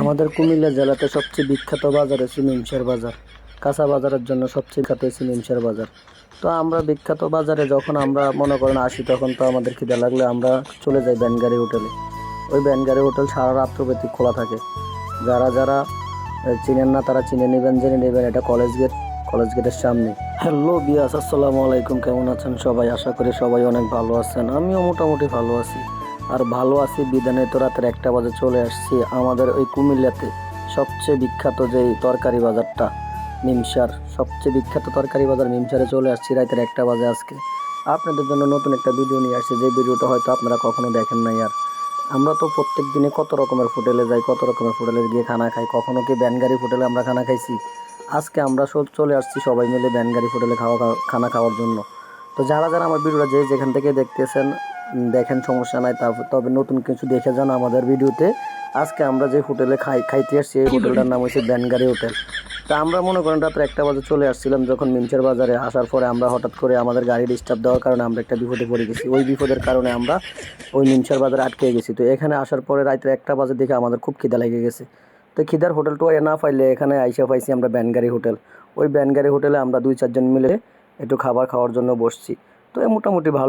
আমাদের কুমিল্লা জেলাতে সবচেয়ে বিখ্যাত বাজার হচ্ছে নিমশার বাজার। কাঁচা বাজারের জন্য সবচেয়ে বিখ্যাত হচ্ছে নিমশার বাজার। তো আমরা বিখ্যাত বাজারে যখন আমরা মনে করেন আসি, তখন তো আমাদের খিদে লাগলে আমরা চলে যাই ব্যানগাড়ি হোটেলে। ওই ব্যানগাড়ি হোটেল সারা রাত্রব্যাপী খোলা থাকে। যারা যারা চিনেন না তারা চিনে নেবেন, জেনে নেবেন, এটা কলেজ গেটের সামনে। হ্যালো বিয়াস, আসসালামু আলাইকুম। কেমন আছেন সবাই? আশা করি সবাই অনেক ভালো আছেন। আমিও মোটামুটি ভালো আছি। আর ভালো আছি বিধানে তো রাতের 1টা বাজে চলে আসছি আমাদের ওই কুমিল্লাতে সবচেয়ে বিখ্যাত যেই তরকারি বাজারটা, নিমসার। সবচেয়ে বিখ্যাত তরকারি বাজার নিমসারে চলে আসছি রাতের 1টা বাজে। আজকে আপনাদের জন্য নতুন একটা ভিডিও নিয়ে আসছি, যে ভিডিওটা হয়তো আপনারা কখনো দেখেন নাই। আর আমরা তো প্রত্যেক দিনে কত রকমের হোটেলে যাই, কত রকমের হোটেলে গিয়ে খানা খাই। কখনো কি ব্যানগাড়ি হোটেলে আমরা খানা খাইছি? আজকে আমরা চলে আসছি সবাই মিলে ব্যানগাড়ি হোটেলে খানা খাওয়ার জন্য। তো যারা যারা আমার ভিডিওটা যেখান থেকে দেখতেছেন দেখেন, সমস্যা নাই। তবে নতুন কিছু দেখে যান আমাদের ভিডিওতে। আজকে আমরা যে হোটেলে খাইতে আসছি, এই হোটেলটার নাম হচ্ছে ব্যানগাড়ি হোটেল। তা আমরা মনে করেন রাত্রে 1টা বাজে চলে আসছিলাম যখন মিমচের বাজারে। আসার পরে আমরা হঠাৎ করে আমাদের গাড়ি ডিস্টার্ব দেওয়ার কারণে আমরা একটা বিপদে পড়ে গেছি। ওই বিপদের কারণে আমরা ওই মিমচের বাজারে আটকে গেছি। তো এখানে আসার পরে রাত্রে 1টা বাজে দেখে আমাদের খুব খিদা লেগে গেছে। তো খিদার হোটেলটা না পাইলে এখানে আইসা পাইছি আমরা ব্যানগাড়ি হোটেল। ওই ব্যানগাড়ি হোটেলে আমরা 2-4 জন মিলে একটু খাবার খাওয়ার জন্য বসছি। তো মোটামুটি ভালো।